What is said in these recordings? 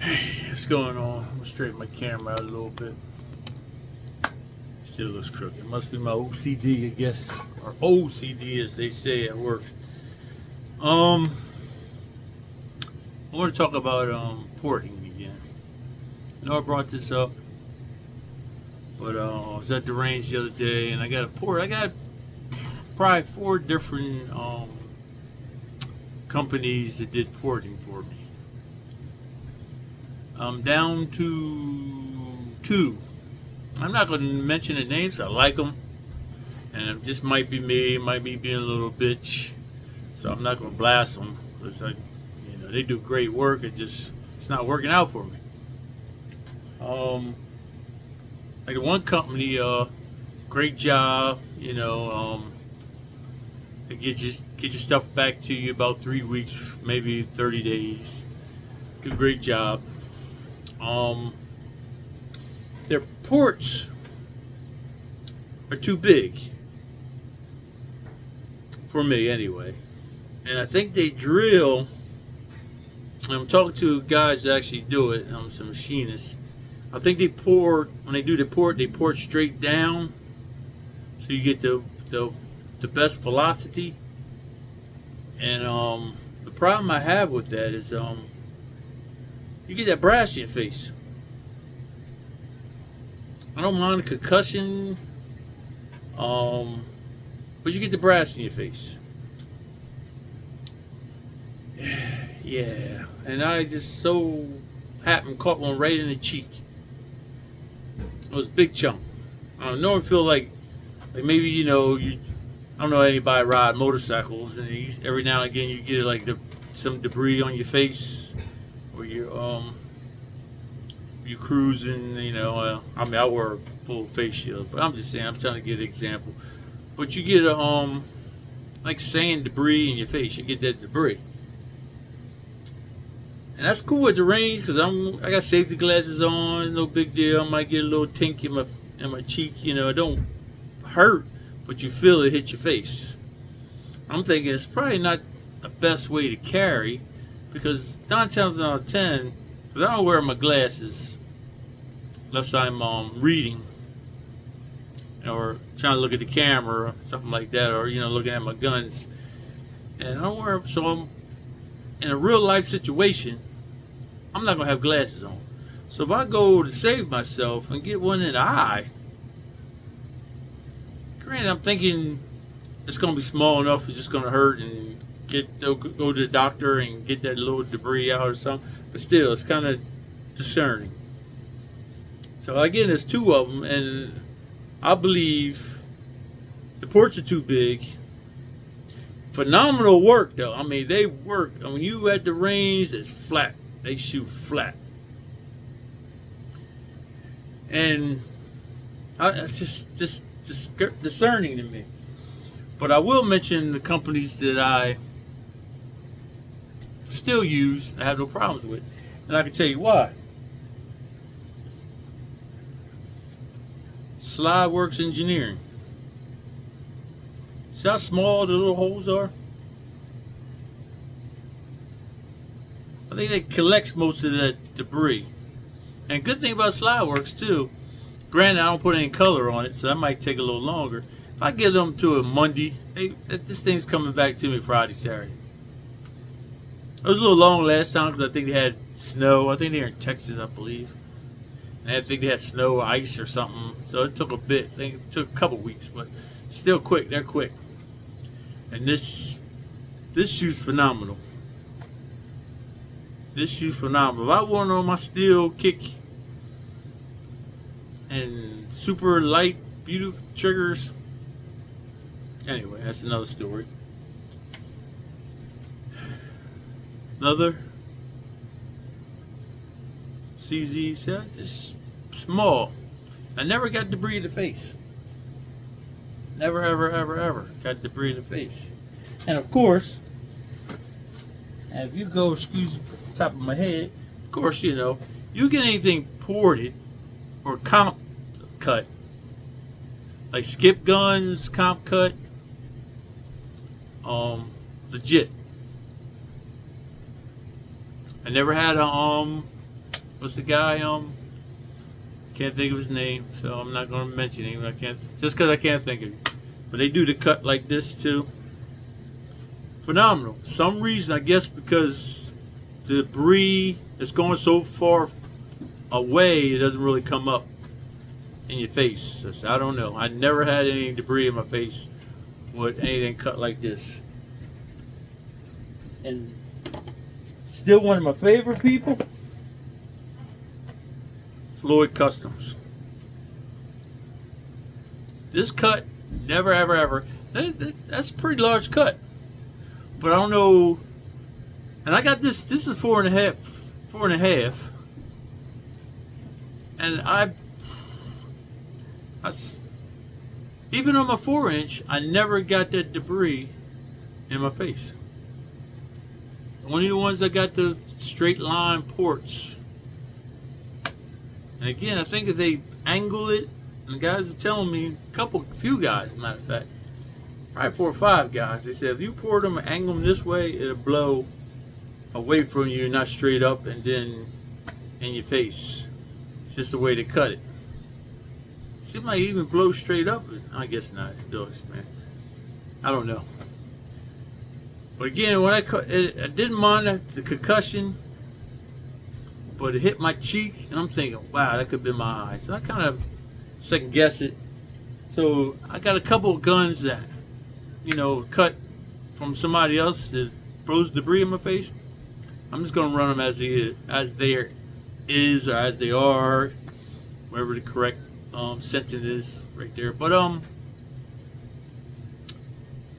What's going on? I'm gonna straighten my camera out a little bit. Still looks crooked. It must be my OCD, I guess, or OCD as they say at work. Um, I want to talk about porting again. I know I brought this up, but I was at the range the other day and I got a port. I got probably four different companies that did porting for me. I'm down to two. I'm not going to mention the names. I like them, and it just might be me. It might be being a little bitch, so I'm not going to blast them. It's like, they do great work. It's not working out for me. Like the one company, great job. They get your stuff back to you about 3 weeks, maybe 30 days. Do a great job. Their ports are too big for me anyway, and I think they drill. I'm talking to guys that actually do it. Some machinists. I think they pour when they do the port. They port straight down, so you get the best velocity. And the problem I have with that is you get that brass in your face. I don't mind a concussion, but you get the brass in your face. Yeah, and I just so happened caught one right in the cheek. It was a big chunk. I normally feel like maybe you. I don't know anybody ride motorcycles, and every now and again you get like some debris on your face, or you cruising. I wear a full face shield, but I'm just saying I'm trying to get an example. But you get like sand debris in your face. You get that debris. And that's cool at the range because I got safety glasses on. No big deal. I might get a little tink in my cheek. It don't hurt, but you feel it hit your face. I'm thinking it's probably not the best way to carry because 9 times out of 10, because I don't wear my glasses unless I'm reading or trying to look at the camera or something like that, or looking at my guns. And I don't wear them, so I'm in a real life situation. I'm not gonna have glasses on. So if I go to save myself and get one in the eye, granted, I'm thinking it's gonna be small enough. It's just gonna hurt and go to the doctor and get that little debris out or something. But still, it's kind of discerning. So again, there's two of them, and I believe the ports are too big. Phenomenal work, though. I mean, they work. When you at the range, it's flat. They shoot flat, and it's just discerning to me. But I will mention the companies that I still use. I have no problems with, and I can tell you why. Slideworks Engineering. See how small the little holes are? I think that collects most of that debris. And good thing about Slideworks too, granted I don't put any color on it, so that might take a little longer. If I give them to a Monday, this thing's coming back to me Friday, Saturday. It was a little long last time because I think they had snow. I think they're in Texas, I believe. And I think they had snow or ice or something, so it took a bit. I think it took a couple weeks, but still quick. They're quick. And this shoe's phenomenal. This shoe's phenomenal. If I want on my steel kick and super light, beautiful triggers. Anyway, that's another story. Another CZ set, just small. I never got debris in the face. Never, ever got debris in the face. And of course, if you go, excuse the top of my head, of course, you get anything ported or comp cut, like skip guns, comp cut, legit. I never had a What's the guy? Can't think of his name, so I'm not going to mention him. I can't, just because I can't think of him. But they do the cut like this too. Phenomenal. Some reason, I guess, because the debris is going so far away, it doesn't really come up in your face. I don't know. I never had any debris in my face with anything cut like this. And still one of my favorite people, Floyd Customs. This cut, never ever ever, that's a pretty large cut. But I don't know, and I got this is 4.5, and even on my 4-inch, I never got that debris in my face. Only the ones that got the straight line ports. And again, I think if they angle it, and the guys are telling me, a few guys, as a matter of fact, probably 4 or 5 guys, they said if you pour them and angle them this way, it'll blow away from you, not straight up and then in your face. It's just the way to cut it. Seems like even blow straight up. I guess not. It still expand. I don't know. But again, when I cut it, I didn't mind the concussion, but it hit my cheek, and I'm thinking, wow, that could have been my eye. So I kind of second guess it. So I got a couple of guns that, cut from somebody else that throws debris in my face. I'm just gonna run them as they are, wherever the correct sentence is right there. But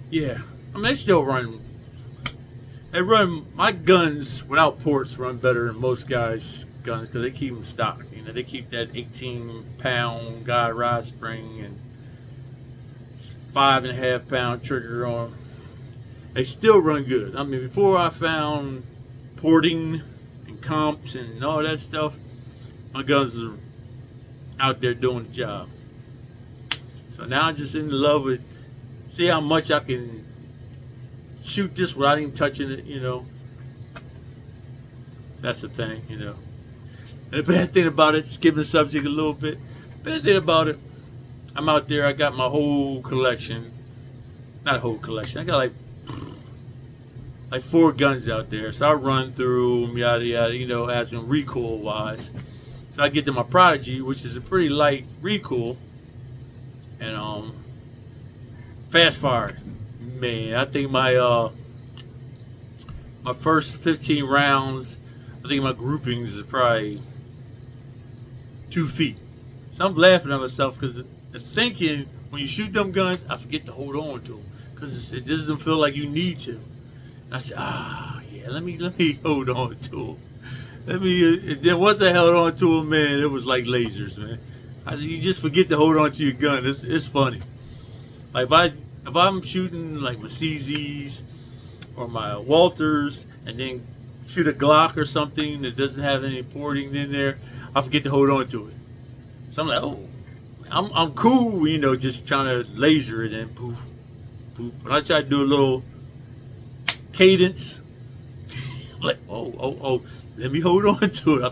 yeah, I mean they still run. They run my guns without ports run better than most guys' guns because they keep them stock. They keep that 18-pound guide rod spring and 5.5-pound trigger on them. They still run good. I mean, before I found porting and comps and all that stuff, my guns are out there doing the job. So now I'm just in love with, see how much I can shoot this without even touching it, That's the thing, And the bad thing about it, skipping the subject a little bit, bad thing about it, I'm out there, I got my whole collection. Not a whole collection, I got like 4 guns out there. So I run through them, yada yada, as in recoil wise. So I get to my Prodigy, which is a pretty light recoil. And fast fire. Man, I think my first 15 rounds, I think my groupings is probably 2 feet. So I'm laughing at myself because the thinking when you shoot them guns, I forget to hold on to them because it doesn't feel like you need to. And I said, yeah, let me hold on to them. Then once I held on to them, man, it was like lasers, man. You just forget to hold on to your gun. It's funny. Like if I'm shooting like my CZs or my Walters and then shoot a Glock or something that doesn't have any porting in there, I forget to hold on to it. So I'm like, oh, I'm cool, just trying to laser it and poof, poof. But I try to do a little cadence. Like, oh, let me hold on to it. I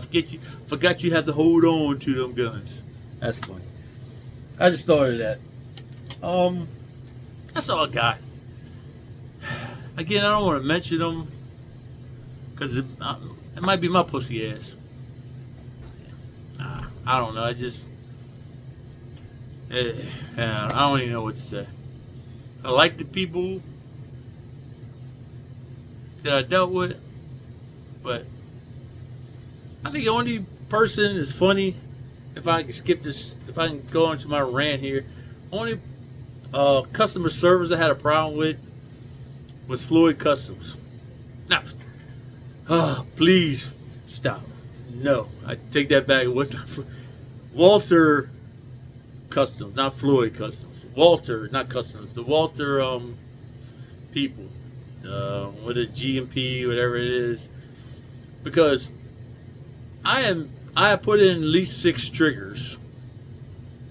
forgot you have to hold on to them guns. That's funny. I just thought of that. That's all I got. Again, I don't want to mention them because it might be my pussy ass. I don't know. I don't even know what to say. I like the people that I dealt with, but I think the only person is funny. If I can skip this, if I can go into my rant here, only customer service I had a problem with was Floyd Customs. Now, please stop. No, I take that back. It was not Walter Customs, not Floyd Customs. Walter, not Customs. The Walter people, with a GMP, whatever it is, because I have put in at least 6 triggers,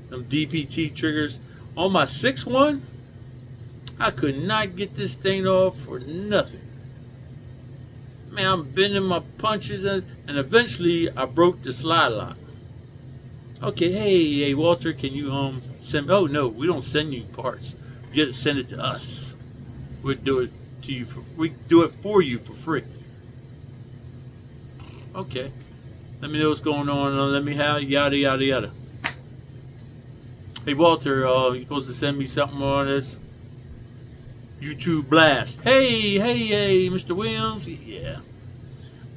some DPT triggers. On my 6th one, I could not get this thing off for nothing. man, I'm bending my punches, and eventually I broke the slide lock. Okay, hey, Walter, can you send? Oh no, we don't send you parts. You got to send it to us. We do it to you we do it for you for free. Okay, let me know what's going on. Let me have yada yada yada. Hey Walter, you supposed to send me something on this YouTube blast. Hey, Mr. Williams. Yeah.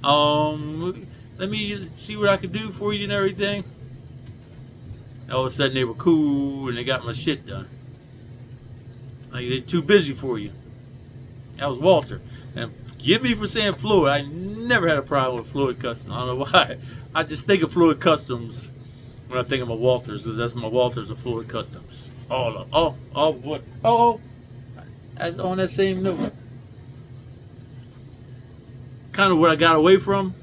Let me see what I can do for you and everything. All of a sudden they were cool and they got my shit done. Like they're too busy for you. That was Walter. And forgive me for saying Floyd. I never had a problem with Floyd Customs. I don't know why. I just think of Floyd Customs when I think of my Walters, because that's my Walters of Floyd Customs. What? As on that same note. Kind of what I got away from,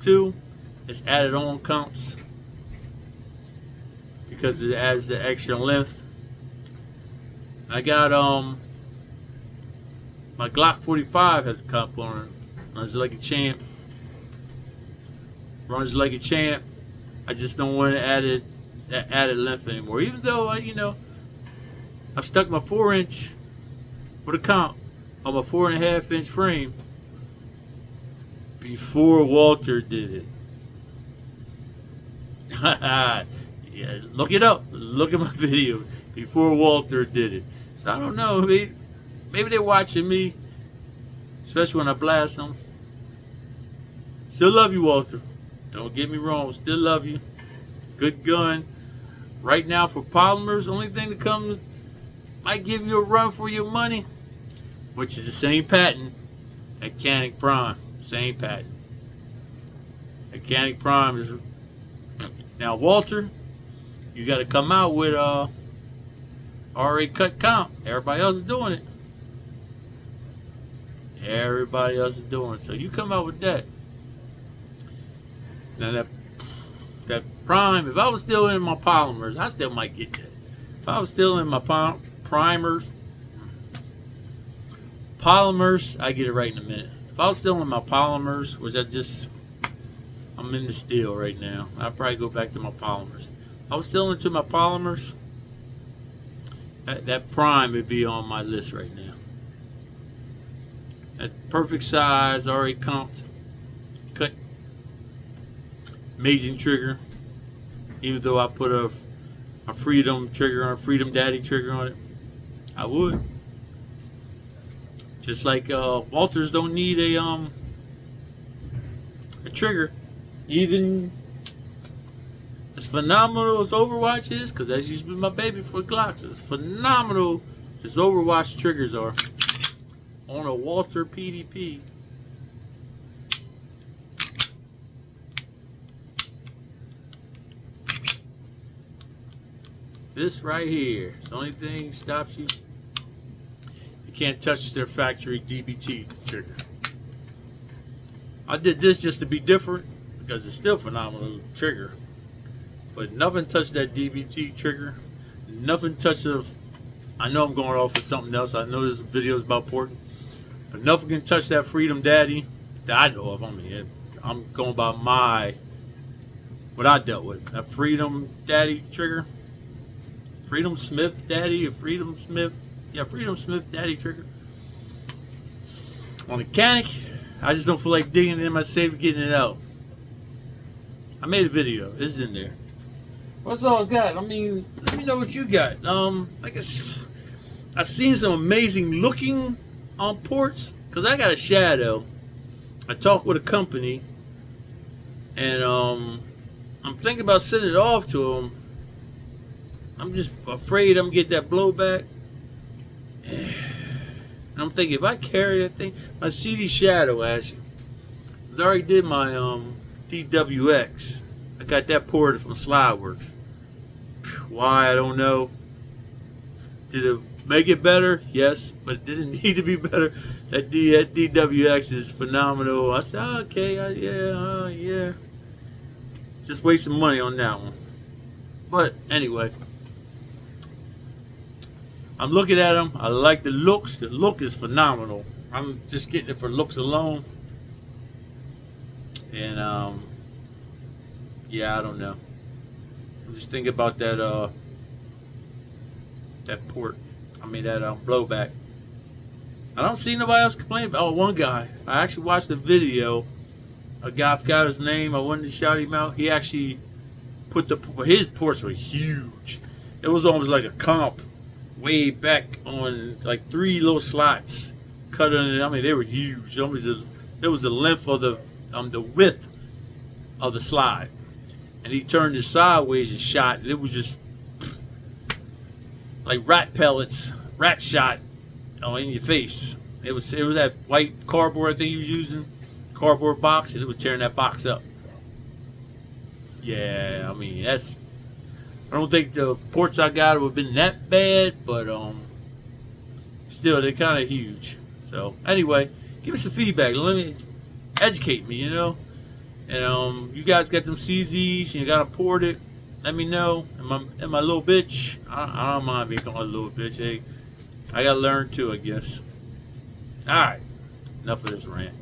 too, is added on comps. Because it adds the extra length. I got my Glock 45 has a comp on it. Runs like a champ. Runs like a champ. I just don't want to add that added length anymore. Even though I stuck my 4-inch with a comp on my 4.5-inch frame before Walter did it. Yeah, look it up. Look at my video before Walter did it. So I don't know. Maybe they're watching me, especially when I blast them. Still love you, Walter. Don't get me wrong. Still love you. Good gun. Right now for polymers, the only thing that comes might give you a run for your money, which is the same patent at Canik Prime. Same patent. At Canik Prime is now Walter. You got to come out with RA cut comp. Everybody else is doing it. Everybody else is doing it. So you come out with that. Now that prime, if I was still in my polymers, I still might get that. If I was still in my polymers, I get it right in a minute. If I was still in my polymers, which I'm in the steel right now. I'd probably go back to my polymers. If I was still into my polymers, that prime would be on my list right now. That perfect size, already comped, cut, amazing trigger. Even though I put a Freedom trigger on, Freedom Daddy trigger on it, I would. Just like Walters don't need a trigger, even as phenomenal as Overwatch is, because that's used to be my baby for Glocks. As phenomenal as Overwatch triggers are on a Walter PDP. This right here, the only thing stops you. You can't touch their factory DBT trigger. I did this just to be different because it's still a phenomenal trigger. But nothing touched that DBT trigger. Nothing touched of. I know I'm going off with something else. I know this video is about porting. But nothing can touch that Freedom Daddy that I know of. I mean, I'm going by what I dealt with. That Freedom Daddy trigger. Freedom Smith Daddy or Freedom Smith. Yeah, Freedom Smith Daddy trigger. On the Canik, I just don't feel like digging it in my safe and getting it out. I made a video. It's in there. What's all I got? I mean, let me know what you got. I've seen some amazing looking ports. Because I got a Shadow. I talked with a company. And I'm thinking about sending it off to them. I'm just afraid I'm going to get that blowback. And I'm thinking, if I carry that thing, my CD Shadow actually. Because I already did my DWX. I got that ported from Slideworks. Why, I don't know. Did it make it better? Yes, but it didn't need to be better. That DWX is phenomenal. I said, okay, yeah. Just wasting money on that one. But anyway. I'm looking at them. I like the looks. The look is phenomenal. I'm just getting it for looks alone. And yeah, I don't know. I'm just thinking about that port. I mean that blowback. I don't see nobody else complaining about. Oh, one guy. I actually watched the video. A guy forgot his name. I wanted to shout him out. He actually put his ports were huge. It was almost like a comp way back on like 3 little slots cut in it. I mean they were huge. It was the length of the width of the slide, and he turned it sideways and shot. And it was just like rat pellets, rat shot, in your face. It was that white cardboard I think he was using, cardboard box, and it was tearing that box up. Yeah, I mean I don't think the ports I got would have been that bad, but still they're kind of huge. So anyway, give me some feedback. Let me educate me, And you guys got them CZs and you got to port it. Let me know. Am I a little bitch? I don't mind being called a little bitch. Hey, I got to learn too, I guess. All right, enough of this rant.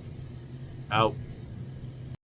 Out.